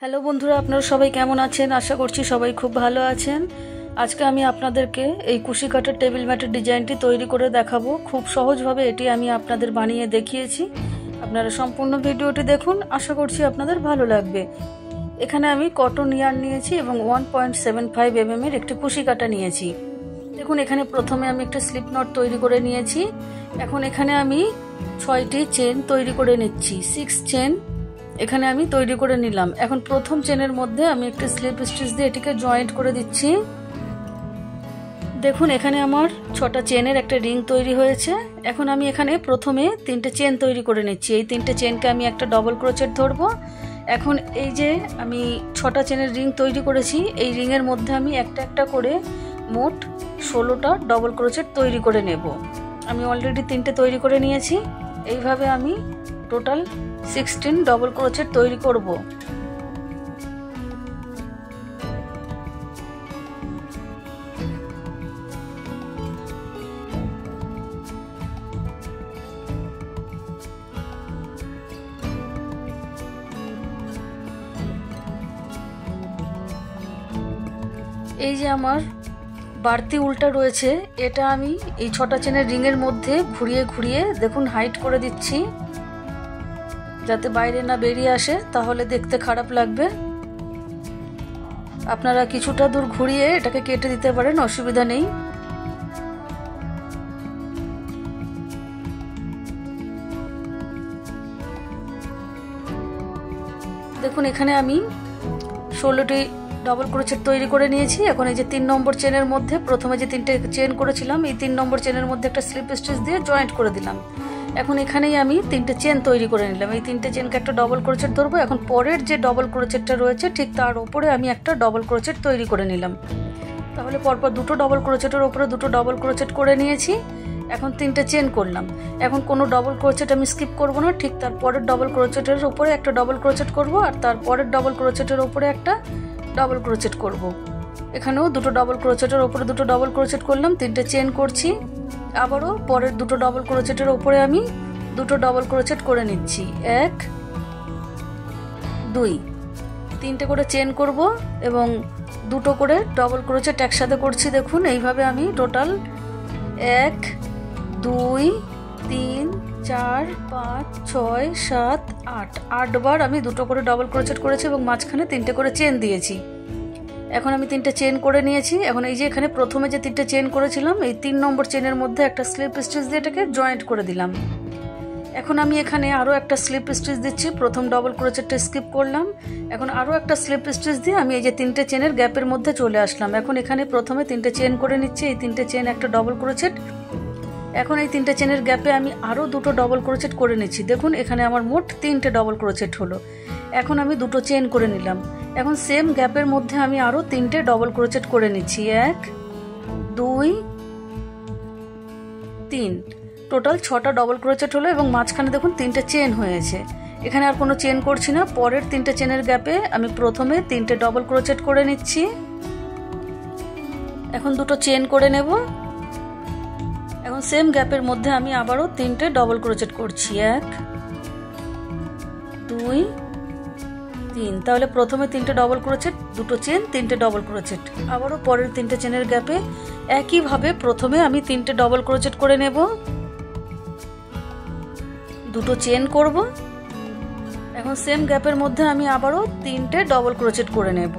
Hello বন্ধুরা, আপনারা সবাই কেমন আছেন? আশা করছি সবাই খুব ভালো আছেন। আজকে আমি আপনাদেরকে এই কুশি কাটার টেবিল ম্যাটের ডিজাইনটি তৈরি করে দেখাবো। খুব সহজভাবে এটি আমি আপনাদের বানিয়ে দেখিয়েছি। আপনারা সম্পূর্ণ ভিডিওটি দেখুন, আশা করছি আপনাদের ভালো লাগবে। এখানে আমি কটন ইয়ার্ন নিয়েছি এবং 1.75 mm এর একটি কুশি কাটা নিয়েছি। দেখুন, এখানে প্রথমে আমি একটা স্লিপ নট তৈরি করে নিয়েছি। এখন এখানে আমি 6টি চেন তৈরি করে নিচ্ছি। 6 চেন এখানে আমি তৈরি করে নিলাম। এখন প্রথম চেনের মধ্যে আমি একটা স্লিপ স্টিচ দিয়ে এটিকে জয়েন্ট করে দিচ্ছি। দেখুন, এখানে আমার 6টা চেনের একটা রিং তৈরি হয়েছে। এখন আমি এখানে প্রথমে 3টে চেন তৈরি করে নিচ্ছি। এই 3টে চেনকে আমি একটা ডবল ক্রোচেট ধরবো। এখন এই যে আমি 6টা চেনের রিং তৈরি করেছি, এই রিংয়ের মধ্যে আমি একটা একটা করে মোট 16টা ডবল ক্রোচেট তৈরি করে নেব। আমি অলরেডি 3টে তৈরি করে নিয়েছি। এইভাবে আমি টোটাল 16 ডবল ক্রোচেট তৈরি করব। এই যে আমার বাড়তি উল্টা রয়েছে, এটা আমি এই 6টা চেনের রিংয়ের মধ্যে ঘুরিয়ে ঘুরিয়ে দেখুন হাইট করে দিচ্ছি, যাতে বাইরে না বেরিয়ে আসে, তাহলে দেখতে খারাপ লাগবে। আপনারা কিছুটা দূর ঘুরিয়ে এটাকে কেটে দিতে পারেন, অসুবিধা নেই। দেখুন, এখানে আমি 16টি ডবল ক্রোচেট তৈরি করে নিয়েছি। এখন এই যে 3 নম্বর চেনের মধ্যে প্রথমে যে 3টে চেন করেছিলাম, এই 3 নম্বর চেনের মধ্যে একটা স্লিপ স্টিচ দিয়ে জয়েন্ট করে দিলাম। এখন এখানেই আমি 3টে চেন তৈরি করে নিলাম। এই 3টে চেনকে একটা ডবল ক্রোচেট ধরবো। এখন পরের যে ডবল ক্রোচেটটা রয়েছে ঠিক তার উপরে আমি একটা ডবল ক্রোচেট তৈরি করে নিলাম। তাহলে পরপর দুটো ডবল ক্রোচেটের উপরে দুটো ডবল ক্রোচেট করে নিয়েছি। এখন 3টে চেন করলাম। এখন কোনো ডবল ক্রোচেট আমি স্কিপ করব না, ঠিক তার পরের ডবল ক্রোচেটের উপরে একটা ডবল ক্রোচেট করব, আর তার পরের ডবল ক্রোচেটের উপরে একটা ডবল ক্রোচেট করব। এখানেও দুটো ডবল ক্রোচেটের উপরে দুটো ডবল ক্রোচেট করলাম, 3টে চেন করছি। আবারও পরের দুটো ডবল ক্রোচেটের উপরে আমি দুটো ডবল ক্রোচেট করে নিচ্ছি। 1 2 3টে করে চেন করব এবং দুটো করে ডবল ক্রোচেট একসাথে করছি। দেখুন, এইভাবে আমি টোটাল 1 2 3 4 5 6 7 8 বার আমি দুটো করে ডবল ক্রোচেট করেছি এবং মাঝখানে 3টে করে চেন দিয়েছি। এখন আমি 3টে চেন করে নিয়েছি। এখন এই যে এখানে প্রথমে যে 3টে চেন করেছিলাম, এই 3 নম্বর চেনের মধ্যে একটা স্লিপ স্টিচ দিয়ে এটাকে জয়েন্ট করে দিলাম। এখন আমি এখানে আরও একটা স্লিপ স্টিচ দিচ্ছি। প্রথম ডবল ক্রোচেটটা স্কিপ করলাম। এখন আরও একটা স্লিপ স্টিচ দিয়ে আমি এই যে 3টে চেনের গ্যাপের মধ্যে চলে আসলাম। এখন এখানে প্রথমে 3টে চেন করে নিচ্ছি, এই 3টে চেন একটা ডবল ক্রোচেট। এখন এই 3টে চেনের গ্যাপে আমি আরও দুটো ডবল ক্রোচেট করে নিচ্ছি। দেখুন, এখানে আমার মোট 3টে ডবল ক্রোচেট হলো। এখন আমি দুটো চেন করে নিলাম। এখন সেম গ্যাপের মধ্যে আমি আরও 3টে ডবল ক্রোচেট করে নিচ্ছি। 1 2 3 টোটাল 6টা ডবল ক্রোচেট হলো এবং মাঝখানে দেখুন 3টে চেন হয়েছে। এখানে আর কোনো চেন করছি না। পরের 3টে চেনের গ্যাপে আমি প্রথমে 3টে ডবল ক্রোচেট করে নিচ্ছি। এখন দুটো চেন করে নেব। এখন সেম গ্যাপের মধ্যে আমি আবারও 3টে ডবল ক্রোচেট করছি। 1 2 3 তাহলে প্রথমে 3টে ডবল ক্রোচেট, দুটো চেন, 3টে ডবল ক্রোচেট। আবারও পরের 3টে চেনের গ্যাপে একইভাবে প্রথমে আমি 3টে ডবল ক্রোচেট করে নেব, দুটো চেন করব। এখন সেম গ্যাপের মধ্যে আমি আবারও 3টে ডবল ক্রোচেট করে নেব।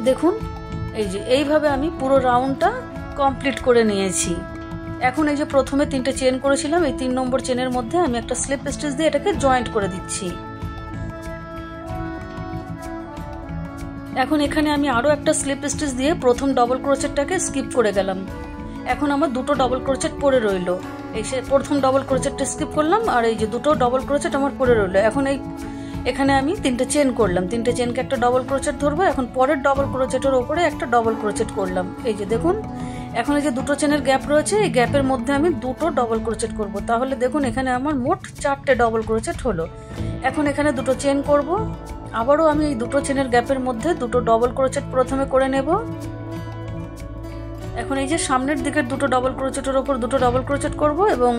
দেখুন, এই যে এইভাবে আমি পুরো রাউন্ডটা কমপ্লিট করে নিয়েছি। এখন এই যে প্রথমে 3টে চেন করেছিলাম, এই 3 নম্বর চেনের মধ্যে আমি একটা স্লিপ স্টিচ দিয়ে এটাকে জয়েন্ট করে দিচ্ছি। এখন এখানে আমি আরও একটা স্লিপ স্টিচ দিয়ে প্রথম ডবল ক্রোচেটটাকে স্কিপ করে গেলাম। এখন আমার দুটো ডবল ক্রোচেট পড়ে রইল। এই সে প্রথম ডবল ক্রোচেটটা স্কিপ করলাম, আর এই যে দুটো ডবল ক্রোচেট আমার পড়ে রইল। এখন এখানে আমি 3টে চেন করলাম, 3টে চেনকে একটা ডবল ক্রোচেট ধরবো। এখন পরের ডবল ক্রোচেটের ওপরে একটা ডবল ক্রোচেট করলাম। এই যে দেখুন, এখন এই যে দুটো চেনের গ্যাপ রয়েছে, এই গ্যাপের মধ্যে আমি দুটো ডবল ক্রোচেট করব। তাহলে দেখুন, এখানে আমার মোট 4টে ডবল ক্রোচেট হলো। এখন এখানে দুটো চেন করব। আবারও আমি এই দুটো চেনের গ্যাপের মধ্যে দুটো ডবল ক্রোচেট প্রথমে করে নেব। এখন এই যে সামনের দিকের দুটো ডবল ক্রোচেটের উপর দুটো ডবল ক্রোচেট করব এবং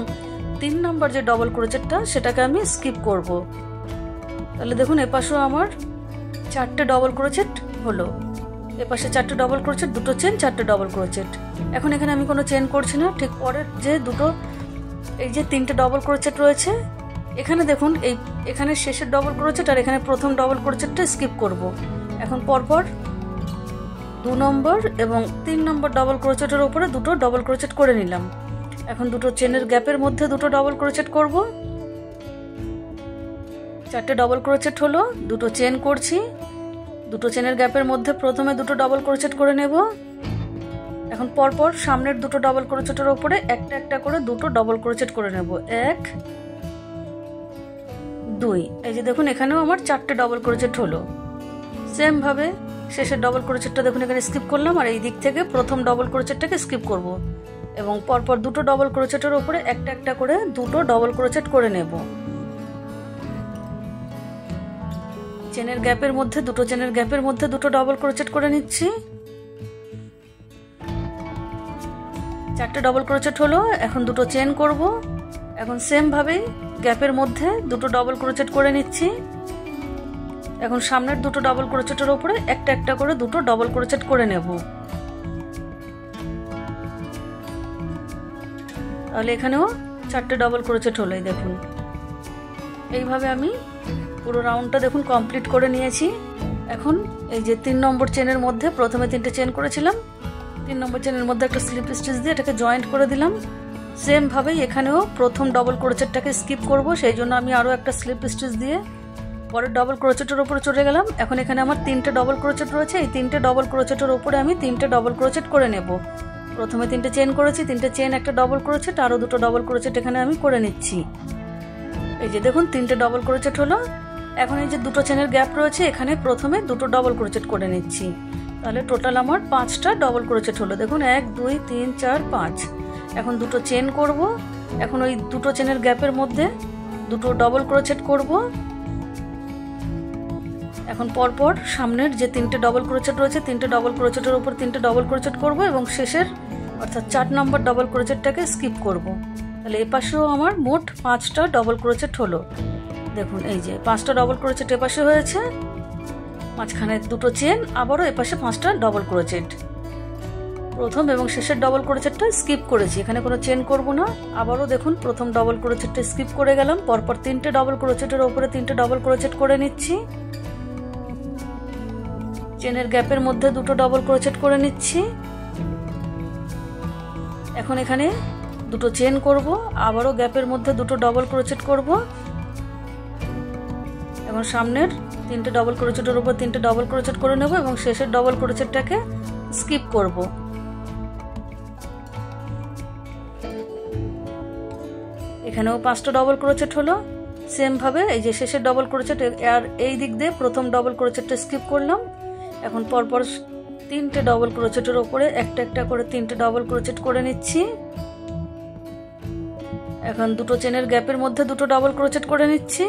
3 নম্বর যে ডবল ক্রোচেটটা সেটাকে আমি স্কিপ করব। তাহলে দেখুন এপাশেও আমার 4টে ডবল ক্রোচেট হলো, এপাশে 4টে ডবল ক্রোচেট, 2টো চেন, 4টে ডবল ক্রোচেট। এখন এখানে আমি কোনো চেন করছি না, ঠিক পরের যে দুটো এই যে 3টে ডবল ক্রোচেট রয়েছে এখানে দেখুন এখানে শেষের ডবল ক্রোচেট আর এখানে প্রথম ডবল ক্রোচেটটা স্কিপ করব। এখন পরপর 2 নম্বর এবং 3 নম্বর ডবল ক্রোচেটের উপরে দুটো ডবল ক্রোচেট করে নিলাম। এখন দুটো চেনের গ্যাপের মধ্যে দুটো ডবল ক্রোচেট করব। 4টে ডবল ক্রোচেট হলো, দুটো চেন করছি, দুটো চেনের গ্যাপের মধ্যে প্রথমে দুটো ডবল ক্রোচেট করে নেব। এখন পরপর সামনের দুটো ডবল ক্রোচেটের উপরে একটা একটা করে দুটো ডবল ক্রোচেট করে নেব। 1 2, এই যে দেখুন এখানেও আমার 4টে ডবল ক্রোচেট হলো। সেম ভাবে শেষের ডবল ক্রোচেটটা দেখুন এখানে স্কিপ করলাম আর এই দিক থেকে প্রথম ডবল ক্রোচেটটাকে স্কিপ করব এবং পরপর দুটো ডবল ক্রোচেটের উপরে একটা একটা করে দুটো ডবল ক্রোচেট করে নেব। চেনের গ্যাপের মধ্যে দুটো চেনের গ্যাপের মধ্যে দুটো ডবল ক্রোচেট করে নিচ্ছি। 4টে ডবল ক্রোচেট হলো, এখন দুটো চেন করব। এখন সেম ভাবেই গ্যাপের মধ্যে দুটো ডবল ক্রোচেট করে নিচ্ছি। এখন সামনের দুটো ডবল ক্রোচেটের উপরে একটা একটা করে দুটো ডবল ক্রোচেট করে নেব। তাহলে এখানেও 4টে ডবল ক্রোচেট হলো। এই দেখুন এইভাবে আমি পুরো রাউন্ডটা দেখুন কমপ্লিট করে নিয়েছি। এখন এই যে 3 নম্বর চেনের মধ্যে প্রথমে 3টে চেন করেছিলাম, 3 নম্বর চেনের মধ্যে একটা স্লিপ স্টিচ দিয়ে এটাকে জয়েন্ট করে দিলাম। সেম ভাবেই এখানেও প্রথম ডবল ক্রোচেটটাকে স্কিপ করব, সেই জন্য আমি আরও একটা স্লিপ স্টিচ দিয়ে পরের ডবল ক্রোচেটের উপরে চলে গেলাম। এখন এখানে আমার 3টে ডবল ক্রোচেট রয়েছে, এই 3টে ডবল ক্রোচেটের উপরে আমি 3টে ডবল ক্রোচেট করে নেব। প্রথমে 3টে চেন করেছি, 3টে চেন, একটা ডবল ক্রোচেট, আরও দুটো ডবল ক্রোচেট এখানে আমি করে নিচ্ছি। এই যে দেখুন 3টে ডবল ক্রোচেট হলো। এখন এই যে দুটো চেনের গ্যাপ রয়েছে এখানে প্রথমে দুটো ডবল ক্রোচেট করে নিচ্ছি। তাহলে টোটাল আমার 5টা ডবল ক্রোচেট হলো। দেখুন 1 2 3 4 5। এখন দুটো চেন করব। এখন ওই দুটো চেনের গ্যাপের মধ্যে দুটো ডবল ক্রোচেট করব। এখন পরপর সামনের যে 3টে ডবল ক্রোচেট রয়েছে 3টে ডবল ক্রোচেটের উপর 3টে ডবল ক্রোচেট করব এবং শেষের অর্থাৎ 4 নম্বর ডবল ক্রোচেটটাকে স্কিপ করব। তাহলে এপাশেও আমার মোট 5টা ডবল ক্রোচেট হলো। দেখুন এই যে 5টা ডবল ক্রোচেট এপাশে হয়েছে, মাঝখানে দুটো চেন, আবারও এপাশে 5টা ডবল ক্রোচেট। প্রথম এবং শেষের ডবল ক্রোচেটটা স্কিপ করেছি, এখানে কোনো চেন করব না। আবারও দেখুন প্রথম ডবল ক্রোচেটটা স্কিপ করে গেলাম, পরপর 3টে ডবল ক্রোচেটের উপরে 3টে ডবল ক্রোচেট করে নিচ্ছি। চেনের গ্যাপের মধ্যে দুটো ডবল ক্রোচেট করে নিচ্ছি। এখন এখানে দুটো চেন করব, আবারও গ্যাপের মধ্যে দুটো ডবল ক্রোচেট করব। এখন সামনের 3টে ডবল ক্রোচেটের উপর 3টে ডবল ক্রোচেট করে নেব এবং শেষের ডবল ক্রোচেটটাকে স্কিপ করব। এখানেও 5টা ডবল ক্রোচেট হলো। সেম ভাবে এই যে শেষের ডবল ক্রোচেট আর এই দিক দিয়ে প্রথম ডবল ক্রোচেটটা স্কিপ করলাম। এখন পরপর 3টে ডবল ক্রোচেটের উপরে একটা একটা করে 3টে ডবল ক্রোচেট করে নিচ্ছি। এখন দুটো চেনের গ্যাপের মধ্যে দুটো ডবল ক্রোচেট করে নিচ্ছি।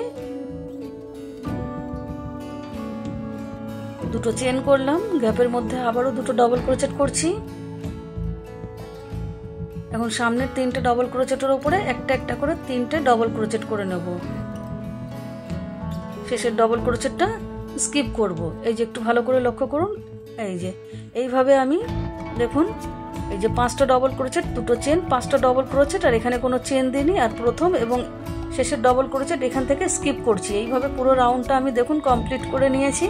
দুটো চেন করলাম, গ্যাপের মধ্যে আবারও দুটো ডবল ক্রোচেট করছি। এখন সামনের 3টে ডবল ক্রোচেটের উপরে একটা একটা করে 3টে ডবল ক্রোচেট করে নেব। শেষের ডবল ক্রোচেটটা স্কিপ করব। এই যে একটু ভালো করে লক্ষ্য করুন, এই যে এইভাবে আমি দেখুন এই যে 5টা ডবল ক্রোচেট, দুটো চেন, 5টা ডবল ক্রোচেট আর এখানে কোনো চেন দিইনি, আর প্রথম এবং শেষের ডবল ক্রোচেট এখান থেকে স্কিপ করছি। এইভাবে পুরো রাউন্ডটা আমি দেখুন কমপ্লিট করে নিয়েছি।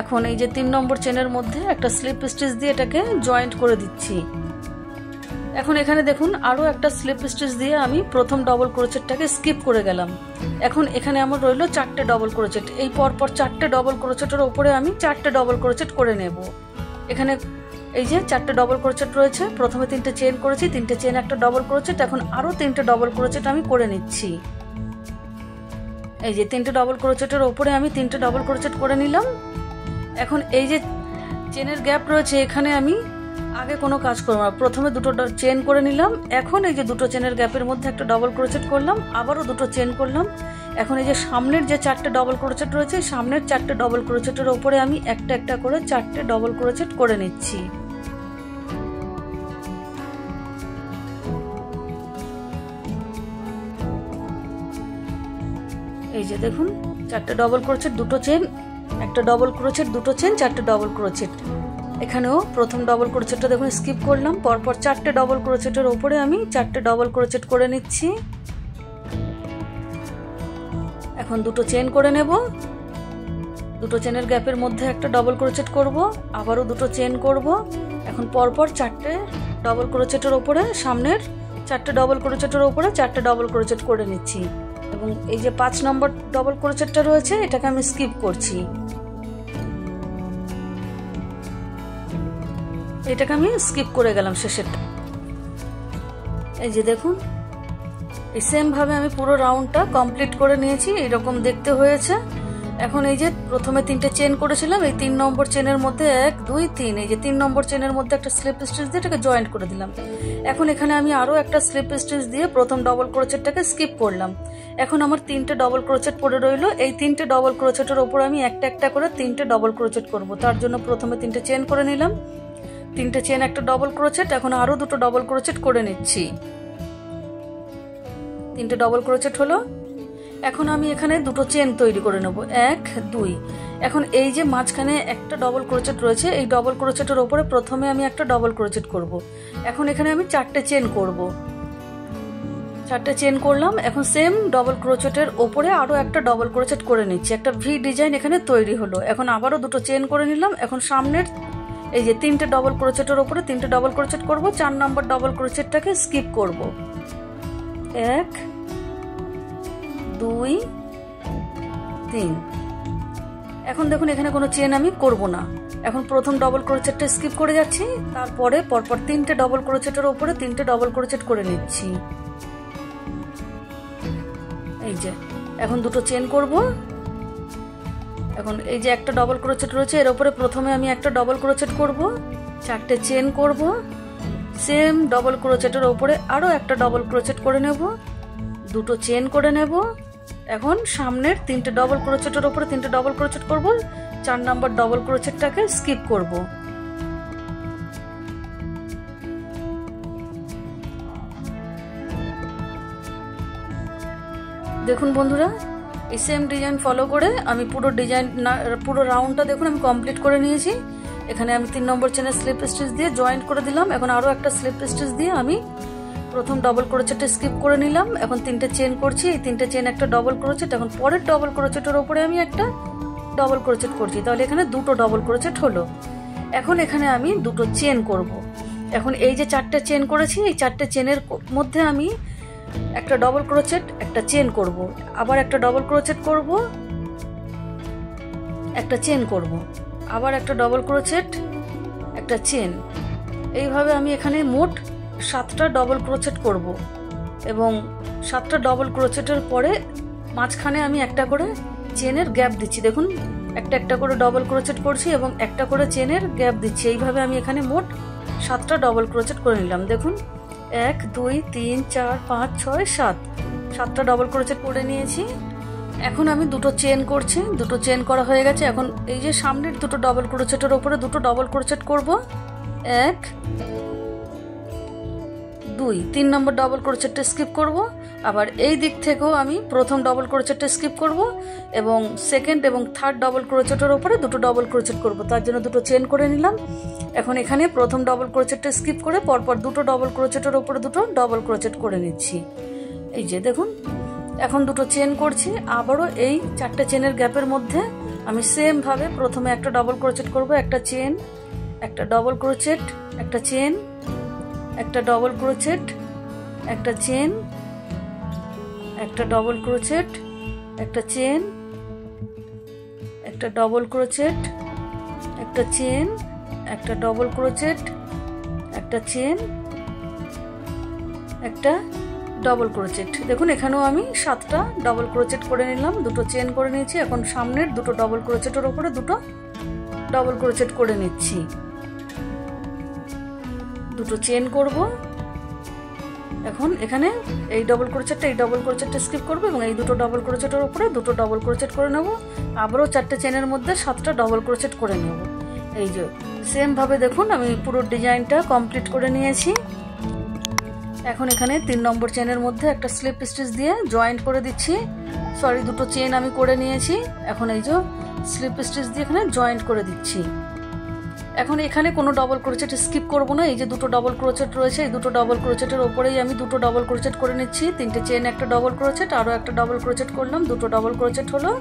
এখন এই যে 3 নম্বর চেনের মধ্যে একটা স্লিপ স্টিচ দিয়ে এটাকে জয়েন্ট করে দিচ্ছি। এখন এখানে দেখুন আরও একটা স্লিপ স্টিচ দিয়ে আমি প্রথম ডবল ক্রোচেটটাকে স্কিপ করে গেলাম। এখন এখানে আমার রইল 4টে ডবল ক্রোচেট। এই পরপর 4টে ডবল ক্রোচেটের উপরে আমি 4টে ডবল ক্রোচেট করে নেব। এখানে এই যে 4টে ডবল ক্রোচেট রয়েছে, প্রথমে 3টে চেন করেছি, 3টে চেন, একটা ডবল ক্রোচেট, এখন আরও 3টে ডবল ক্রোচেট আমি করে নিচ্ছি। এই যে 3টে ডবল ক্রোচেটের উপরে আমি 3টে ডবল ক্রোচেট করে নিলাম। এখন এই যে চেনের গ্যাপ রয়েছে এখানে আমি আগে কোনো কাজ করব না, প্রথমে দুটো চেন করে নিলাম। এখন এই যে দুটো চেনের গ্যাপের মধ্যে একটা ডবল ক্রোচেট করলাম, আবারও দুটো চেন করলাম। এখন এই যে সামনের যে 4টে ডবল ক্রোচেট রয়েছে সামনের 4টে ডবল ক্রোচেটের উপরে আমি একটা একটা করে 4টে ডবল ক্রোচেট করে নিচ্ছি। এই যে দেখুন, চারটে ডবল ক্রোচেট, দুটো চেন, একটা ডবল ক্রোচেট, দুটো চেন, চারটে ডবল ক্রোচেট। এখানেও প্রথম ডবল ক্রোচেটটা দেখুন স্কিপ করলাম, পরপর চারটে ডবল ক্রোচেটের ওপরে আমি চারটে ডবল ক্রোচেট করে নিচ্ছি। এখন দুটো চেন করে নেব, দুটো চেনের গ্যাপের মধ্যে একটা ডবল ক্রোচেট করব, আবারও দুটো চেন করব। এখন পরপর চারটে ডবল ক্রোচেটের ওপরে, সামনের চারটে ডবল ক্রোচেটের ওপরে চারটে ডবল ক্রোচেট করে নিচ্ছি। এবং এই যে 5 নম্বর ডবল ক্রোচেটটা রয়েছে এটাকে আমি স্কিপ করছি, এটাকে আমি স্কিপ করে গেলাম শেষেরটা। এই যে দেখুন, এই সেম ভাবে আমি পুরো রাউন্ডটা কমপ্লিট করে নিয়েছি, এরকম দেখতে হয়েছে। এখন এই যে প্রথমে 3টে চেন করেছিলাম, এই 3 নম্বর চেনের মধ্যে 1 2 3, এই যে 3 নম্বর চেনের মধ্যে একটা স্লিপ স্টিচ দিয়ে এটাকে জয়েন্ট করে দিলাম। এখন এখানে আমি আরো একটা স্লিপ স্টিচ দিয়ে প্রথম ডবল ক্রোচেটটাকে স্কিপ করলাম। এখন আমার 3টে ডবল ক্রোচেট পড়ে রইলো, এই 3টে ডবল ক্রোচেটের ওপর আমি একটা একটা করে 3টে ডবল ক্রোচেট করব। তার জন্য প্রথমে 3টে চেন করে নিলাম, 3টে চেন, একটা ডবল ক্রোচেট। এখন আরো দুটো ডবল ক্রোচেট করে নিচ্ছি, 3টে ডবল ক্রোচেট হলো। এখন আমি এখানে দুটো চেন তৈরি করে নেব, 1 2। এখন এই যে মাঝখানে একটা ডবল ক্রোচেট রয়েছে, এই ডবল ক্রোচেটের ওপরে প্রথমে আমি একটা ডবল ক্রোচেট করব। এখন এখানে আমি 4টে চেন করব, 4টে চেন করলাম। এখন সেম ডবল ক্রোচেটের ওপরে আরো একটা ডবল ক্রোচেট করে নিচ্ছি, একটা ভি ডিজাইন এখানে তৈরি হলো। এখন আবারও দুটো চেন করে নিলাম। এখন সামনের এই যে 3টে ডবল ক্রোচেটের ওপরে 3টে ডবল ক্রোচেট করব, 4 নম্বর ডবল ক্রোচেটটাকে স্কিপ করব, 1 2 3। এখন দেখুন এখানে কোনো চেন আমি করব না, এখন প্রথম ডবল ক্রোচেটটা স্কিপ করে যাচ্ছি, তারপরে পরপর 3টে ডবল ক্রোচেটের ওপরে 3টে ডবল ক্রোচেট করে নিচ্ছি। এই যে এখন দুটো চেন করব। এখন এই যে একটা ডবল ক্রোচেট রয়েছে, এর উপরে প্রথমে আমি একটা ডবল ক্রোচেট করব, 4টে চেন করব, সেম ডবল ক্রোচেটের ওপরে আরো একটা ডবল ক্রোচেট করে নেব, দুটো চেন করে নেব। এখন সামনের 3টে ডবল ক্রোচেটের ওপরে 3টে ডবল ক্রোচেট করব, 4 নম্বর ডবল ক্রোচেটটাকে স্কিপ করব। দেখুন বন্ধুরা, এই সেম ডিজাইন ফলো করে আমি পুরো রাউন্ডটা দেখুন আমি কমপ্লিট করে নিয়েছি। এখানে আমি 3 নম্বর চেনের স্লিপ স্টিচ দিয়ে জয়েন্ট করে দিলাম। এখন আরো একটা স্লিপ স্টিচ দিয়ে আমি প্রথম ডবল ক্রোচেটটা স্কিপ করে নিলাম। এখন 3টে চেন করছি, এই 3টে চেন একটা ডবল ক্রোচেট। এখন পরের ডবল ক্রোচেটের ওপরে আমি একটা ডবল ক্রোচেট করছি, তাহলে এখানে দুটো ডবল ক্রোচেট হলো। এখন এখানে আমি দুটো চেন করব। এখন এই যে 4টে চেন করেছি, এই 4টে চেনের মধ্যে আমি একটা ডবল ক্রোচেট, একটা চেন করব, আবার একটা ডবল ক্রোচেট করব, একটা চেন করব, আবার একটা ডবল ক্রোচেট, একটা চেন। এইভাবে আমি এখানে মোট 7টা ডবল ক্রোচেট করব এবং 7টা ডবল ক্রোচেটের পরে মাঝখানে আমি একটা করে চেনের গ্যাপ দিচ্ছি। দেখুন একটা একটা করে ডবল ক্রোচেট করছি এবং একটা করে চেনের গ্যাপ দিচ্ছি। এইভাবে আমি এখানে মোট 7টা ডবল ক্রোচেট করে নিলাম। দেখুন 1 2 3 4 5 6 7, 7টা ডবল ক্রোচেট করে নিয়েছি। এখন আমি দুটো চেন করছি, দুটো চেন করা হয়ে গেছে। এখন এই যে সামনের দুটো ডবল ক্রোচেটের ওপরে দুটো ডবল ক্রোচেট করব, 1 2, 3 নম্বর ডবল ক্রোচেটটা স্কিপ করব। আবার এই দিক থেকেও আমি প্রথম ডবল ক্রোচেটটা স্কিপ করব এবং সেকেন্ড এবং থার্ড ডবল ক্রোচেটের ওপরে দুটো ডবল ক্রোচেট করব, তার জন্য দুটো চেন করে নিলাম। এখন এখানে প্রথম ডবল ক্রোচেটটা স্কিপ করে পরপর দুটো ডবল ক্রোচেটের ওপরে দুটো ডবল ক্রোচেট করে নিচ্ছি। এই যে দেখুন এখন দুটো চেন করছি, আবারও এই 4টে চেনের গ্যাপের মধ্যে আমি সেম ভাবে প্রথমে একটা ডবল ক্রোচেট করব, একটা চেন, একটা ডবল ক্রোচেট, একটা চেন, একটা ডবল ক্রোচেট, একটা চেন, একটা ডবল ক্রোচেট, একটা চেন, একটা ডবল ক্রোচেট, একটা চেন, একটা ডবল ক্রোচেট, একটা চেন, একটা ডবল ক্রোচেট। দেখুন এখানেও আমি 7টা ডবল ক্রোচেট করে নিলাম, দুটো চেন করে নিয়েছি। এখন সামনের দুটো ডবল ক্রোচেটের ওপরে দুটো ডবল ক্রোচেট করে নিচ্ছি, দুটো চেন করব। এখন এখানে এই ডবল ক্রোচেটটা স্কিপ করব এবং এই দুটো ডবল ক্রোচেটের উপরে দুটো ডবল ক্রোচেট করে নেব। আবারও 4টে চেনের মধ্যে 7টা ডবল ক্রোচেট করে নেব। এই যে সেম ভাবে দেখুন আমি পুরো ডিজাইনটা কমপ্লিট করে নিয়েছি। এখন এখানে 3 নম্বর চেনের মধ্যে একটা স্লিপ স্টিচ দিয়ে জয়েন্ট করে দিচ্ছি। সরি, দুটো চেন আমি করে নিয়েছি। এখন এই যে স্লিপ স্টিচ দিয়ে এখানে জয়েন্ট করে দিচ্ছি। এখন এখানে কোনো ডবল ক্রোচেট স্কিপ করব না। এই যে দুটো ডবল ক্রোচেট রয়েছে, এই দুটো ডবল ক্রোচেটের ওপরেই আমি দুটো ডবল ক্রোচেট করে নিচ্ছি। 3টে চেন, একটা ডবল ক্রোচেট, আরও একটা ডবল ক্রোচেট করলাম, দুটো ডবল ক্রোচেট হলো।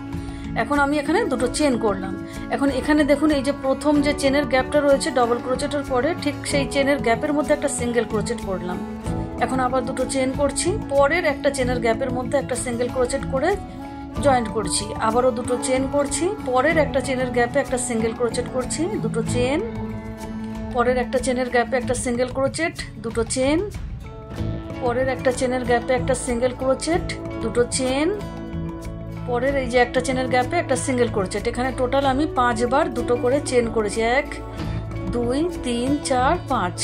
এখন আমি এখানে দুটো চেন করলাম। এখন এখানে দেখুন এই যে প্রথম যে চেনের গ্যাপটা রয়েছে ডবল ক্রোচেটের পরে, ঠিক সেই চেনের গ্যাপের মধ্যে একটা সিঙ্গেল ক্রোচেট করলাম। এখন আবার দুটো চেন করছি, পরের একটা চেনের গ্যাপের মধ্যে একটা সিঙ্গেল ক্রোচেট করে জয়েন্ট করছি। আবারও দুটো চেন করছি, পরের একটা চেনের গ্যাপে একটা সিঙ্গেল ক্রোচেট করছি, দুটো চেন, পরের একটা চেনের গ্যাপে একটা সিঙ্গেল ক্রোচেট, দুটো চেন, পরের একটা চেনের গ্যাপে একটা সিঙ্গেল ক্রোচেট, দুটো চেন, পরের এই যে একটা চেনের গ্যাপে একটা সিঙ্গেল ক্রোচেট। এখানে টোটাল আমি 5 বার দুটো করে চেন করেছি। 1 2 3 4 5।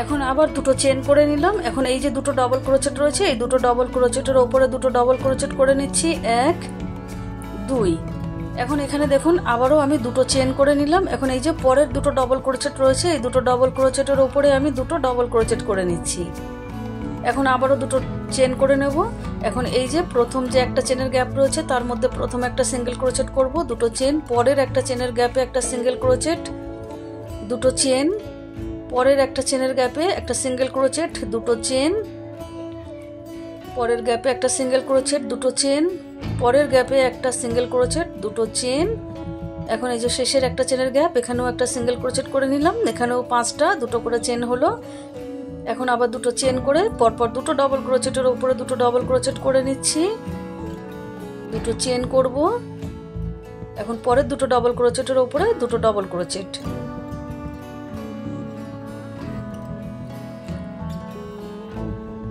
এখন আবার দুটো চেন করে নিলাম। এখন এই যে দুটো ডবল ক্রোচেট রয়েছে, এই দুটো ডবল ক্রোচেটের ওপরে দুটো ডবল ক্রোচেট করে নিচ্ছি। 1 2। এখন এখানে দেখুন আবারও আমি দুটো চেন করে নিলাম। এখন এই যে পরের দুটো ডবল ক্রোচেট রয়েছে, এই দুটো ডবল ক্রোচেটের ওপরে আমি দুটো ডবল ক্রোচেট করে নিচ্ছি। এখন আবারও দুটো চেন করে নেব। এখন এই যে প্রথম যে একটা চেনের গ্যাপ রয়েছে তার মধ্যে প্রথম একটা সিঙ্গেল ক্রোচেট করব, দুটো চেন, পরের একটা চেনের গ্যাপে একটা সিঙ্গেল ক্রোচেট, দুটো চেন, পরের একটা চেনের গ্যাপে একটা সিঙ্গেল ক্রোচেট, দুটো চেন, পরের গ্যাপে একটা সিঙ্গেল ক্রোচেট, দুটো চেন, পরের গ্যাপে একটা সিঙ্গেল ক্রোচেট, দুটো চেন। এখন এই যে শেষের একটা চেনের গ্যাপ, এখানেও একটা সিঙ্গেল ক্রোচেট করে নিলাম, এখানেও 5টা, দুটো করে চেন হলো। এখন আবার দুটো চেন করে পরপর দুটো ডবল ক্রোচেটের উপরে দুটো ডবল ক্রোচেট করে নিচ্ছি, দুটো চেন করব। এখন পরের দুটো ডবল ক্রোচেটের উপরে দুটো ডবল ক্রোচেট,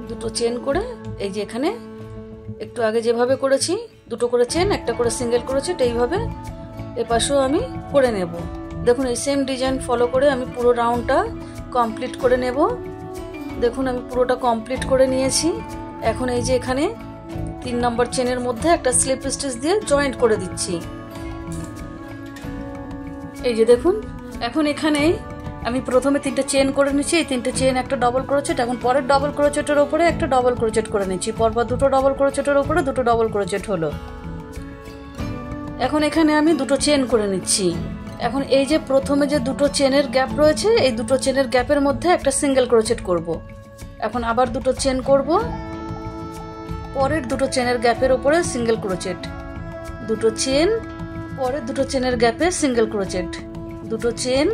দুটো চেন করে এই যে এখানে একটু আগে যেভাবে করেছি দুটো করে চেন, একটা করে সিঙ্গেল ক্রোচেট, এইভাবে এপাশেও আমি করে নেব। দেখুন এই সেম ডিজাইন ফলো করে আমি পুরো রাউন্ডটা কমপ্লিট করে নেব। দেখুন আমি পুরোটা কমপ্লিট করে নিয়েছি। এখন এই যে এখানে 3 নম্বর চেনের মধ্যে একটা স্লিপ স্টিচ দিয়ে জয়েন্ট করে দিচ্ছি। এই যে দেখুন এখন এখানে আমি প্রথমে 3টে চেন করে নিচ্ছি, এই 3টে চেন একটা ডবল ক্রোচেট। এখন পরের ডবল ক্রোচেটের ওপরে একটা ডবল ক্রোচেট করে নিচ্ছি, পরপর দুটো ডবল ক্রোচেটের ওপরে দুটো ডবল ক্রোচেট হলো। এখন এখানে আমি দুটো চেন করে নিচ্ছি। এখন এই যে প্রথমে যে দুটো চেনের গ্যাপ রয়েছে, এই দুটো চেনের গ্যাপের মধ্যে একটা সিঙ্গেল ক্রোচেট করব। এখন আবার দুটো চেন করব, পরের দুটো চেনের গ্যাপের উপরে সিঙ্গেল ক্রোচেট, দুটো চেন, পরের দুটো চেনের গ্যাপে সিঙ্গেল ক্রোচেট, দুটো চেন,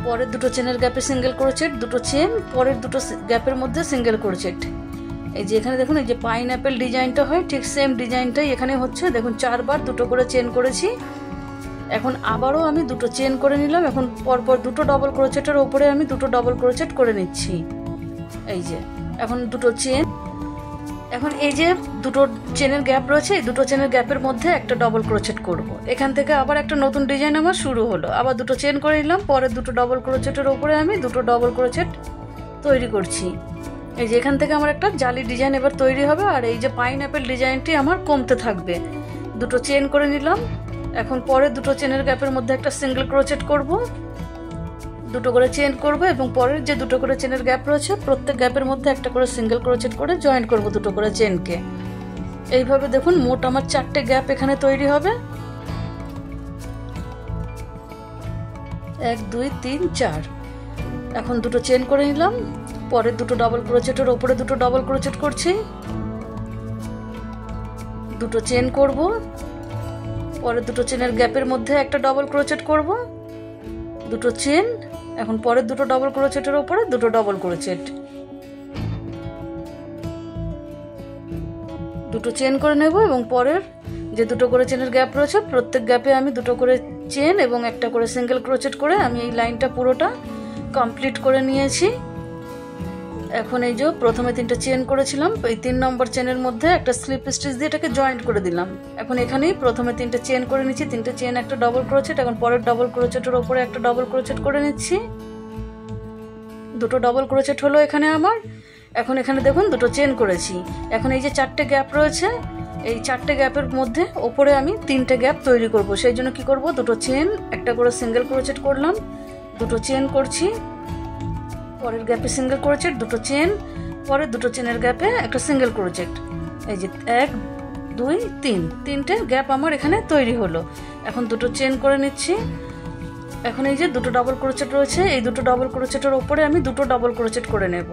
পরের দুটো চেনের গ্যাপে সিঙ্গেল ক্রোচেট, দুটো চেন, পরের দুটো গ্যাপের মধ্যে সিঙ্গেল ক্রোচেট। এই যে এখানে দেখুন এই যে পাইনঅ্যাপেল ডিজাইনটা হয় ঠিক সেম ডিজাইনটাই এখানে হচ্ছে। দেখুন 4 বার দুটো করে চেন করেছি। এখন আবারও আমি দুটো চেন করে নিলাম। এখন পরপর দুটো ডবল ক্রোচেটের ওপরে আমি দুটো ডবল ক্রোচেট করে নিচ্ছি। এই যে এখন দুটো চেন, এখন এই যে দুটো চেনের গ্যাপ রয়েছে, এই দুটো চেনের গ্যাপের মধ্যে একটা ডবল ক্রোচেট করব। এখান থেকে আবার একটা নতুন ডিজাইন আমার শুরু হলো। আবার দুটো চেন করে নিলাম, পরে দুটো ডবল ক্রোচেটের ওপরে আমি দুটো ডবল ক্রোচেট তৈরি করছি। এই যে এখান থেকে আমার একটা জালি ডিজাইন এবার তৈরি হবে। আর এই যে পাইনঅ্যাপেল ডিজাইনটি আমার কমতে থাকবে। দুটো চেন করে নিলাম। এখন পরে দুটো চেনের গ্যাপের মধ্যে একটা সিঙ্গেল ক্রোচেট করব, দুটো করে চেন করব এবং পরের যে দুটো করে চেনের গ্যাপ রয়েছে প্রত্যেক গ্যাপের মধ্যে একটা করে সিঙ্গেল ক্রোচেট করে জয়েন্ট করব দুটো করে চেনকে। এইভাবে দেখুন মোট আমার 4টে গ্যাপ এখানে তৈরি হবে। 1 2 3 4। এখন দুটো চেন করে নিলাম, পরের দুটো ডবল ক্রোচেটের ওপরে দুটো ডবল ক্রোচেট করছি, দুটো চেন করব, পরের দুটো চেনের গ্যাপের মধ্যে একটা ডবল ক্রোচেট করব, দুটো চেন, এখন পরের দুটো ডবল ক্রোচেটের ওপরে দুটো ডবল ক্রোচেট, দুটো চেন করে নেব এবং পরের যে দুটো করে চেনের গ্যাপ রয়েছে প্রত্যেক গ্যাপে আমি দুটো করে চেন এবং একটা করে সিঙ্গেল ক্রোচেট করে আমি এই লাইনটা পুরোটা কমপ্লিট করে নিয়েছি। এখন এই যে প্রথমে 3টে চেন করেছিলাম, এই 3 নম্বর চেনের মধ্যে একটা স্লিপ স্টিচ দিয়ে এটাকে জয়েন্ট করে দিলাম। এখন এখানেই প্রথমে 3টে চেন করে নিচ্ছি, 3টে চেন একটা ডবল ক্রোচেট, এখন পরের ডবল ক্রোচেটের ওপরে একটা ডবল ক্রোচেট করে নিচ্ছি, দুটো ডবল ক্রোচেট হলো এখানে আমার। এখন এখানে দেখুন দুটো চেন করেছি। এখন এই যে 4টে গ্যাপ রয়েছে, এই 4টে গ্যাপের মধ্যে ওপরে আমি 3টে গ্যাপ তৈরি করব। সেই জন্য কি করব, দুটো চেন একটা করে সিঙ্গেল ক্রোচেট করলাম, দুটো চেন করছি, পরের গ্যাপে সিঙ্গেল ক্রোচেট, দুটো চেন, পরের দুটো চেনের গ্যাপে একটা সিঙ্গেল ক্রোচেট। এই যে 1 2 3 তিনটে গ্যাপ আমার এখানে তৈরি হলো। এখন দুটো চেন করে নিচ্ছি। এখন এই যে দুটো ডাবল ক্রোচেট রয়েছে, এই দুটো ডাবল ক্রোচেটের উপরে আমি দুটো ডাবল ক্রোচেট করে নেব।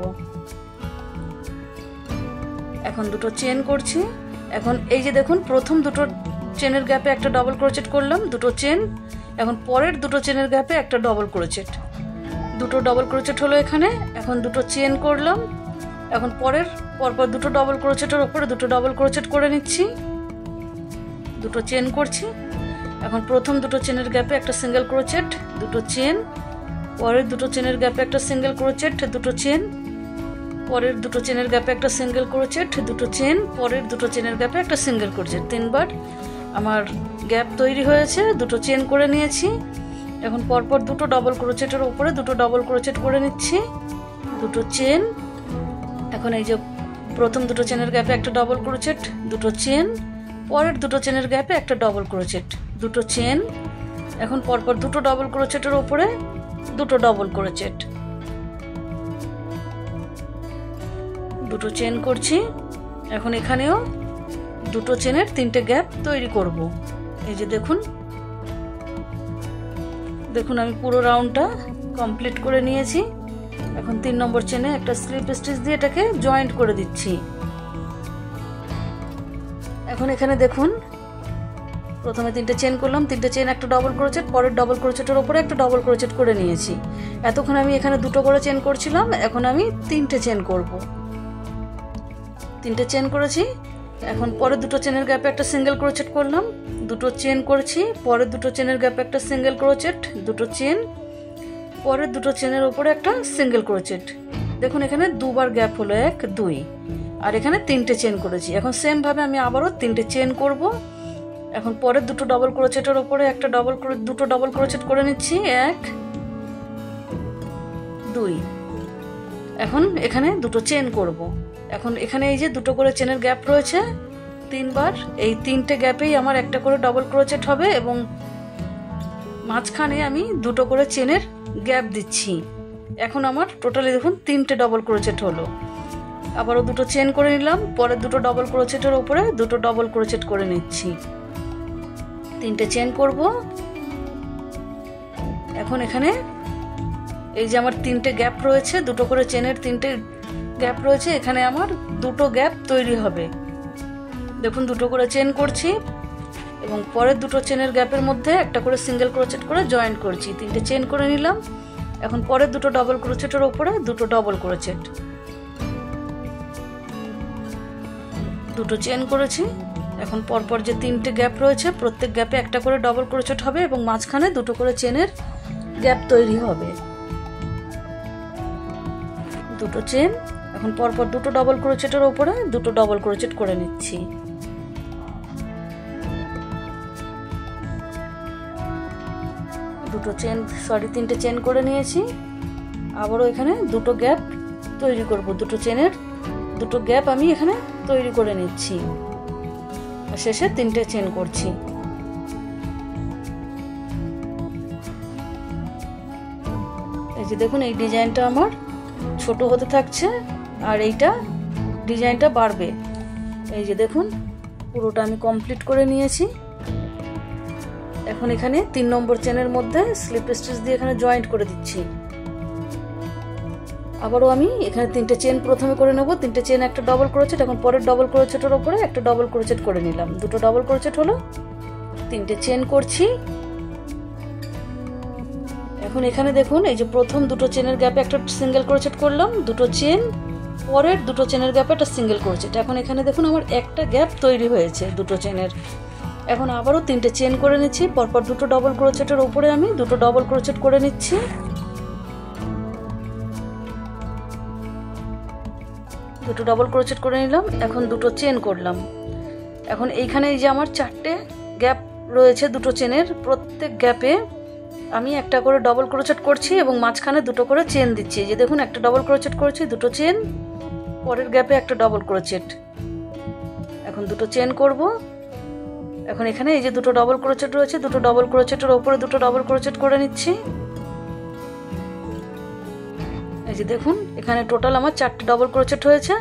এখন দুটো চেন করছি। এখন এই যে দেখুন প্রথম দুটো চেনের গ্যাপে একটা ডাবল ক্রোচেট করলাম, দুটো চেন। এখন পরের দুটো চেনের গ্যাপে একটা ডাবল ক্রোচেট, দুটো ডাবল ক্রোচেট হলো এখানে। এখন দুটো চেন করলাম। এখন পরপর দুটো ডাবল ক্রোচেটের উপরে দুটো ডাবল ক্রোচেট করে নিচ্ছি, দুটো চেন করছি। এখন প্রথম দুটো চেনের গ্যাপে একটা সিঙ্গেল ক্রোচেট, দুটো চেন, পরের দুটো চেনের গ্যাপে একটা সিঙ্গেল ক্রোচেট, দুটো চেন, পরের দুটো চেনের গ্যাপে একটা সিঙ্গেল ক্রোচেট, দুটো চেন, পরের দুটো চেনের গ্যাপে একটা সিঙ্গেল ক্রোচেট। 3 বার আমার গ্যাপ তৈরি হয়েছে, দুটো চেন করে নিয়েছি। এখন পরপর দুটো ডাবল ক্রোচেটের উপরে দুটো ডাবল ক্রোচেট করে নিচ্ছি, দুটো চেন। এখন এই যে প্রথম দুটো চেনের গ্যাপে একটা ডাবল ক্রোচেট, দুটো চেন, পরের দুটো চেনের গ্যাপে একটা ডাবল ক্রোচেট, দুটো চেন। এখন পরপর দুটো ডাবল ক্রোচেটের উপরে দুটো ডাবল ক্রোচেট, দুটো চেন করছি। এখন এখানেও দুটো চেনের 3টে গ্যাপ তৈরি করব। এই যে দেখুন আমি পুরো রাউন্ডটা কমপ্লিট করে নিয়েছি। এখন 3 নম্বর চেনে একটা স্লিপ স্টিচ দিয়ে এটাকে জয়েন্ট করে দিচ্ছি। এখন এখানে দেখুন প্রথমে 3টে চেন করলাম, 3টে চেন, একটা ডাবল ক্রোচেট, পরের ডাবল ক্রোচেটের উপরে একটা ডাবল ক্রোচেট করে নিয়েছি। এতক্ষণ আমি এখানে দুটো করে চেন করছিলাম, এখন আমি 3টে চেন করব। 3টে চেন করেছি। এখন পরের দুটো চেনের গ্যাপে একটা সিঙ্গেল ক্রোচেট করলাম, দুটো চেন করেছি, পরের দুটো চেনের গ্যাপে একটা সিঙ্গেল ক্রোচেট, দুটো চেন, পরের দুটো চেনের উপরে একটা সিঙ্গেল ক্রোচেট। দেখুন এখানে 2 বার গ্যাপ হলো, 1 2, আর এখানে 3টে চেন করেছি। এখন সেম ভাবে আমি আবারও 3টে চেন করব। এখন পরের দুটো ডাবল ক্রোচেটের উপরে একটা দুটো ডাবল ক্রোচেট করে নিচ্ছি, 1 2। এখন এখানে দুটো চেন করব। এখন এখানে এই যে দুটো করে চেনের গ্যাপ রয়েছে 3 বার, এই 3টে গ্যাপেই আমার একটা করে ডাবল ক্রোচেট হবে এবং মাঝখানে আমি দুটো করে চেনের গ্যাপ দিচ্ছি। এখন আমার টোটালি দেখুন 3টে ডাবল ক্রোচেট হলো। আবারও দুটো চেন করে নিলাম, পরের দুটো ডাবল ক্রোচেটের উপরে দুটো ডাবল ক্রোচেট করে নিচ্ছি, 3টে চেন করব। এখন এখানে এই যে আমার 3টে গ্যাপ রয়েছে, দুটো করে চেনের 3টে গ্যাপ রয়েছে, এখানে আমার দুটো গ্যাপ তৈরি হবে। দেখুন দুটো করে চেন করছি এবং পরের দুটো চেনের গ্যাপের মধ্যে একটা করে সিঙ্গেল ক্রোচেট করে জয়েন্ট করছি, 3টে চেন করে নিলাম। এখন পরের দুটো ডাবল ক্রোচেটের উপরে দুটো ডাবল ক্রোচেট, দুটো চেন করেছি। এখন পরপর যে 3টে গ্যাপ রয়েছে প্রত্যেক গ্যাপে একটা করে ডাবল ক্রোচেট হবে এবং মাঝখানে দুটো করে চেনের গ্যাপ তৈরি হবে, দুটো চেন। এখন পরপর দুটো ডাবল ক্রোচেটের উপরে দুটো ডাবল ক্রোচেট করে নিচ্ছি, দুটো চেন 3টে চেন করে নিয়েছি। আবারও এখানে দুটো গ্যাপ তৈরি করব, দুটো চেনের দুটো গ্যাপ আমি এখানে তৈরি করে নিচ্ছি আর শেষে 3টে চেন করছি। এই যে দেখুন এই ডিজাইনটা আমার ছোট হতে থাকছে আর এইটা ডিজাইনটা বাড়বে। এই যে দেখুন পুরোটা আমি কমপ্লিট করে নিয়েছি। এখন এখানে 3 নম্বর চেনের মধ্যে স্লিপ স্টিচ দিয়ে এখানে জয়েন্ট করে দিচ্ছি। আবারও আমি এখানে 3টে চেন প্রথমে করে নেব, 3টে চেন, একটা ডাবল ক্রোচেট। এখন পরের ডাবল ক্রোচেটের উপরে একটা ডাবল ক্রোচেট করে নিলাম, দুটো ডাবল ক্রোচেট হলো, 3টে চেন করছি। এখন এখানে দেখুন এই যে প্রথম দুটো চেনের গ্যাপে একটা সিঙ্গেল ক্রোচেট করলাম, দুটো চেন, পরের দুটো চেনের গ্যাপে একটা সিঙ্গেল ক্রোচেট। এখন এখানে দেখুন আমার একটা গ্যাপ তৈরি হয়েছে দুটো চেনের। এখন আবারও 3টে চেন করে নিচ্ছি, পরপর দুটো ডাবল ক্রোচেটের উপরে আমি দুটো ডাবল ক্রোচেট করে নিচ্ছি, দুটো ডাবল ক্রোচেট করে নিলাম। এখন দুটো চেন করলাম। এখন এইখানে এই যে আমার 4টে গ্যাপ রয়েছে দুটো চেনের, প্রত্যেক গ্যাপে আমি একটা করে ডাবল ক্রোচেট করছি এবং মাঝখানে দুটো করে চেন দিচ্ছি। যে দেখুন একটা ডাবল ক্রোচেট করছি, দুটো চেন, পরের গ্যাপে একটা ডাবল ক্রোচেট, এখন দুটো চেন করব। এখন এখানে এই যে দুটো ডাবল ক্রোচেট রয়েছে, দুটো ডাবল ক্রোচেটের উপরে দুটো ডাবল ক্রোচেট করে নিচ্ছি। এই এই যে দেখুন এখানে টোটাল আমার 4টে ডবল ক্রোচেট হয়েছে।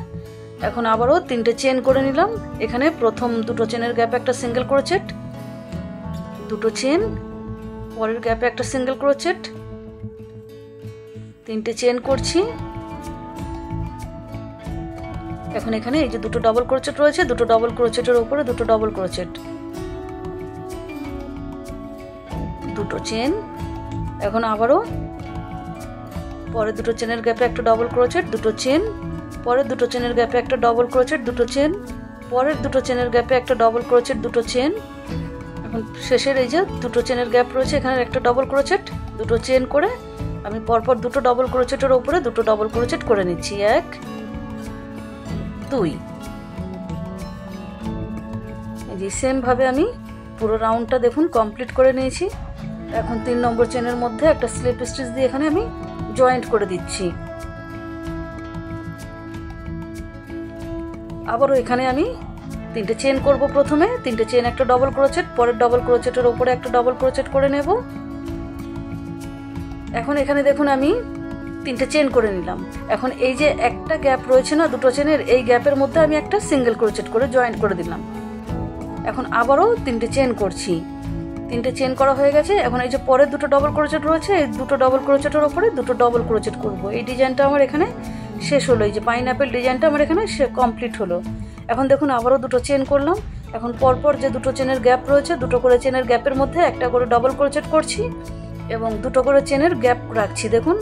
এখন আবারও 3টে চেন করে নিলাম। এখানে প্রথম দুটো চেনের গ্যাপে একটা সিঙ্গেল ক্রোচেট, দুটো চেন, পরের গ্যাপে একটা সিঙ্গেল ক্রোচেট, 3টে চেন করছি। এখন এখানে এই যে দুটো ডবল ক্রোচেট রয়েছে, দুটো ডবল ক্রোচেটের উপরে দুটো ডবল ক্রোচেট, দুটো চেন। এখন আবারও পরের দুটো চেনের গ্যাপে একটা ডবল ক্রোচেট, দুটো চেন, পরের দুটো চেনের গ্যাপে একটা ডবল ক্রোচেট, দুটো চেন, পরের দুটো চেনের গ্যাপে একটা ডবল ক্রোচেট, দুটো চেন। এখন শেষের এই যে দুটো চেনের গ্যাপ রয়েছে এখানে একটা ডবল ক্রোচেট, দুটো চেন করে আমি পরপর দুটো ডবল ক্রোচেটের উপরে দুটো ডবল ক্রোচেট করে নিচ্ছি। 1 2। এই যে সেম ভাবে আমি পুরো রাউন্ডটা দেখুন কমপ্লিট করে নিয়েছি। এখন 3 নম্বর চেনের মধ্যে একটা স্লিপ স্টিচ দিয়ে এখানে আমি জয়েন্ট করে দিচ্ছি। আবারও এখানে আমি 3টে চেন করব। প্রথমে 3টে চেন একটা ডবল ক্রোচেট, পরের ডবল ক্রোচেটের উপরে একটা ডবল ক্রোচেট করে নেব। এখন এখানে দেখুন আমি 3টে চেন করে নিলাম। এখন এই যে একটা গ্যাপ রয়েছে না দুটো চেনের, এই গ্যাপের মধ্যে আমি একটা সিঙ্গেল ক্রোচেট করে জয়েন্ট করে দিলাম। এখন আবারও 3টে চেন করছি। 3টে চেন করা হয়ে গেছে। এখন এই যে পরের দুটো ডবল ক্রোচেট রয়েছে, এই দুটো ডবল ক্রোচেটের উপরে দুটো ডবল ক্রোচেট করব। এই ডিজাইনটা আমার এখানে শেষ হলো। এই যে পাইনঅ্যাপেল ডিজাইনটা আমার এখানে কমপ্লিট হলো। এখন দেখুন আবারও দুটো চেন করলাম। এখন পরপর যে দুটো চেনের গ্যাপ রয়েছে দুটো করে চেনের গ্যাপের মধ্যে একটা করে ডবল ক্রোচেট করছি এবং দুটো করে চেনের গ্যাপ রাখছি। দেখুন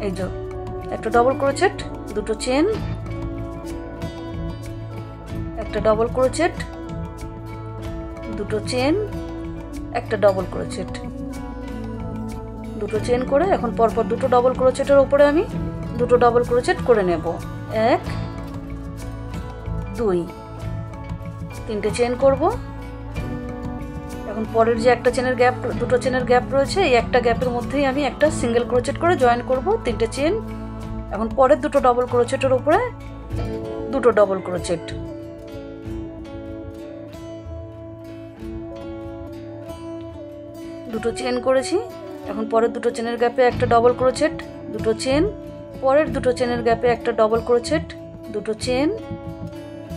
এই যে একটা ডবল ক্রোচেট, দুটো চেন, একটা ডবল ক্রোচেট, দুটো চেন, একটা ডবল ক্রোচেট, দুটো চেন করে এখন পরপর দুটো ডবল ক্রোচেটের উপরে আমি দুটো ডবল ক্রোচেট করে নেব। 1 2। 3টে চেন করব। এখন পরের যে একটা চেনের গ্যাপ, দুটো চেনের গ্যাপ রয়েছে, এই একটা গ্যাপের মধ্যেই আমি একটা সিঙ্গেল ক্রোচেট করে জয়েন করব। 3টে চেন। এখন পরের দুটো ডবল ক্রোচেটের উপরে দুটো ডবল ক্রোচেট, দুটো চেন করেছি। এখন পরের দুটো চেনের গ্যাপে একটা ডবল ক্রোচেট, দুটো চেন, পরের দুটো চেনের গ্যাপে একটা ডবল ক্রোচেট, দুটো চেন,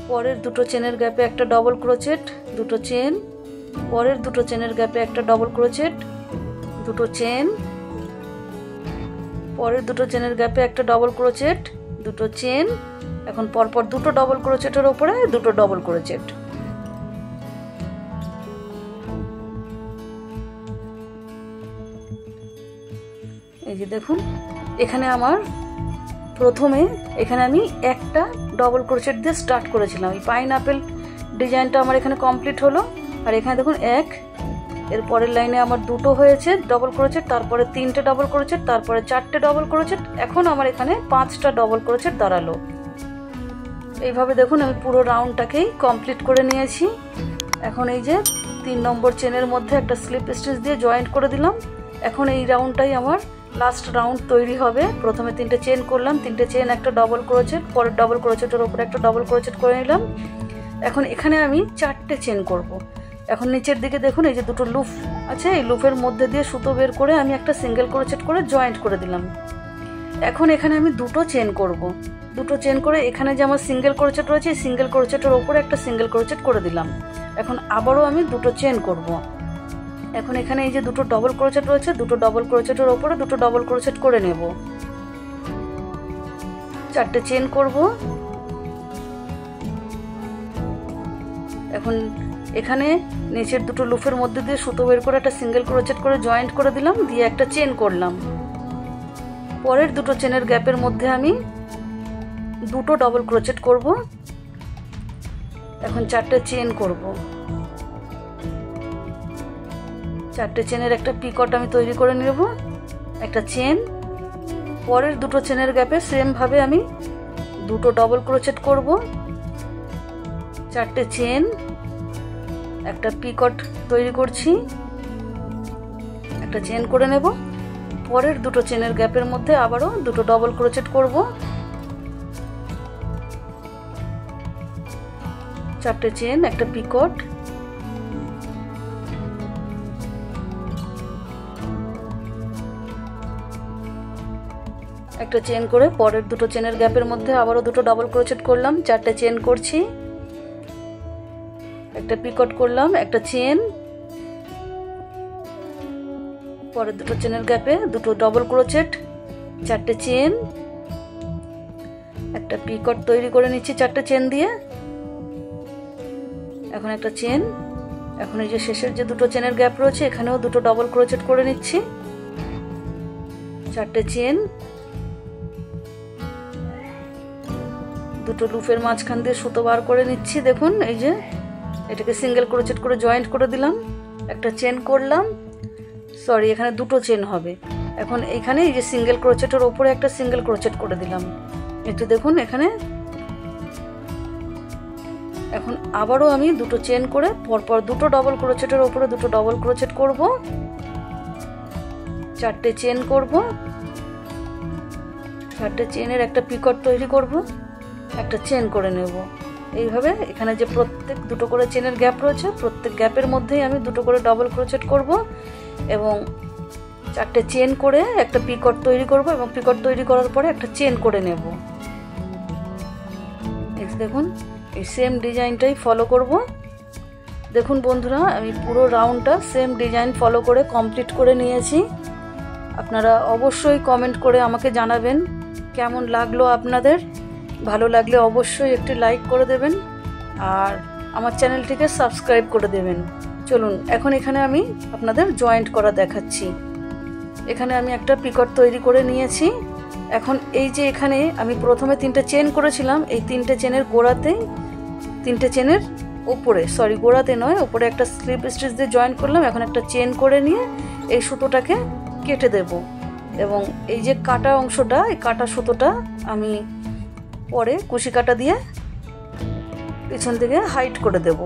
পরের দুটো চেনের গ্যাপে একটা ডবল ক্রোচেট, দুটো চেন, পরের দুটো চেনের গ্যাপে একটা ডবল ক্রোচেট, দুটো চেন, পরের দুটো চেনের গ্যাপে একটা ডবল ক্রোচেট, দুটো চেন। এখন পরপর দুটো ডবল ক্রোচেটের উপরে দুটো ডবল ক্রোচেট। এই যে দেখুন এখানে আমার প্রথমে এখানে আমি একটা ডবল ক্রোচেট দিয়ে স্টার্ট করেছিলাম। এই পাইনঅ্যাপেল ডিজাইনটা আমার এখানে কমপ্লিট হলো। আর এখানে দেখুন 1, এর পরের লাইনে আমার দুটো হয়েছে ডবল ক্রোচেট, তারপরে 3টে ডবল ক্রোচেট, তারপরে 4টে ডবল ক্রোচেট। এখন আমার এখানে 5টা ডবল ক্রোচেট দাঁড়ালো। এইভাবে দেখুন আমি পুরো রাউন্ডটাকেই কমপ্লিট করে নিয়েছি। এখন এই যে 3 নম্বর চেনের মধ্যে একটা স্লিপ স্টিচ দিয়ে জয়েন্ট করে দিলাম। এখন এই রাউন্ডটাই আমার লাস্ট রাউন্ড তৈরি হবে। প্রথমে 3টে চেন করলাম, 3টে চেন একটা ডবল ক্রোচেট, পরের ডবল ক্রোচেটের উপরে একটা ডবল ক্রোচেট করে নিলাম। এখন এখানে আমি 4টে চেন করব। এখন নিচের দিকে দেখুন এই যে দুটো লুপ আছে, এই লুপের মধ্যে দিয়ে সুতো বের করে আমি একটা সিঙ্গেল ক্রোচেট করে জয়েন্ট করে দিলাম। এখন এখানে আমি দুটো চেন করব। দুটো চেন করে এখানে যে আমার সিঙ্গেল ক্রোচেট রয়েছে, এই সিঙ্গেল ক্রোচেটের উপরে একটা সিঙ্গেল ক্রোচেট করে দিলাম। এখন আবারও আমি দুটো চেন করব। এখন এখানে এই যে দুটো ডবল ক্রোচেট রয়েছে, দুটো ডবল ক্রোচেটের উপরে দুটো ডবল ক্রোচেট করে নেব। 4টে চেন করব। এখন এখানে নিচের দুটো লুপের মধ্যে দিয়ে সুতো বের করে একটা সিঙ্গেল ক্রোচেট করে জয়েন্ট করে দিলাম, দিয়ে একটা চেন করলাম। পরের দুটো চেনের গ্যাপের মধ্যে আমি দুটো ডবল ক্রোচেট করব। এখন 4টে চেন করব। 4টে চেনের একটা পিকট আমি তৈরি করে নেব, একটা চেন। পরের দুটো চেনের গ্যাপে সেম ভাবে আমি দুটো ডবল ক্রোচেট করব। 4টে চেন, একটা পিকট তৈরি করছি, একটা চেন করে নেব। পরের দুটো চেনের গ্যাপের মধ্যে আবারও দুটো ডবল ক্রোচেট করব। 4টে চেন, একটা পিকট, একটা চেন করে পরের দুটো চেনের গ্যাপের মধ্যে আবারও দুটো ডবল ক্রোচেট করলাম, 4টে চেন করছি, একটা পিকট করলাম, একটা চেন, পরের দুটো চেনের গ্যাপে দুটো ডবল ক্রোচেট, 4টে চেন, একটা পিকট তৈরি করে নিচ্ছি 4টে চেন দিয়ে, এখন একটা চেন, এখন এই যে শেষের যে দুটো চেনের গ্যাপ রয়েছে এখানেও দুটো ডবল ক্রোচেট করে নিচ্ছি, 4টে চেন, দুটো লুপের মাঝখান দিয়ে সুতো বার করে নিচ্ছি। দেখুন এই যে এটাকে সিঙ্গেল ক্রোচেট করে জয়েন্ট করে দিলাম, একটা চেন করলাম, সরি এখানে দুটো চেন হবে। এখন এইখানে এই যে সিঙ্গেল ক্রোচেটের ওপরে একটা সিঙ্গেল ক্রোচেট করে দিলাম, একটু দেখুন এখানে। এখন আবারও আমি দুটো চেন করে পরপর দুটো ডবল ক্রোচেটের ওপরে দুটো ডবল ক্রোচেট করব, 4টে চেন করব, 4টে চেনের একটা পিকট তৈরি করব, একটা চেন করে নেব। এইভাবে এখানে যে প্রত্যেক দুটো করে চেনের গ্যাপ রয়েছে প্রত্যেক গ্যাপের মধ্যেই আমি দুটো করে ডবল ক্রোচেট করব এবং 4টে চেন করে একটা পিকট তৈরি করব এবং পিকট তৈরি করার পরে একটা চেন করে নেব। দেখুন এই সেম ডিজাইনটাই ফলো করব। দেখুন বন্ধুরা আমি পুরো রাউন্ডটা সেম ডিজাইন ফলো করে কমপ্লিট করে নিয়েছি। আপনারা অবশ্যই কমেন্ট করে আমাকে জানাবেন কেমন লাগলো আপনাদের। ভালো লাগলে অবশ্যই একটি লাইক করে দেবেন আর আমার চ্যানেলটিকে সাবস্ক্রাইব করে দেবেন। চলুন এখন এখানে আমি আপনাদের জয়েন্ট করা দেখাচ্ছি। এখানে আমি একটা পিকট তৈরি করে নিয়েছি। এখন এই যে এখানে আমি প্রথমে 3টে চেন করেছিলাম, এই 3টে চেনের গোড়াতেই 3টে চেনের ওপরে, সরি গোড়াতে নয়, ওপরে একটা স্লিপ স্টিচ দিয়ে জয়েন করলাম। এখন একটা চেন করে নিয়ে এই সুতোটাকে কেটে দেব এবং এই যে কাটা অংশটা, এই কাটা সুতোটা আমি পরে কুশি কাটা দিয়ে পিছন দিকে হাইট করে দেব।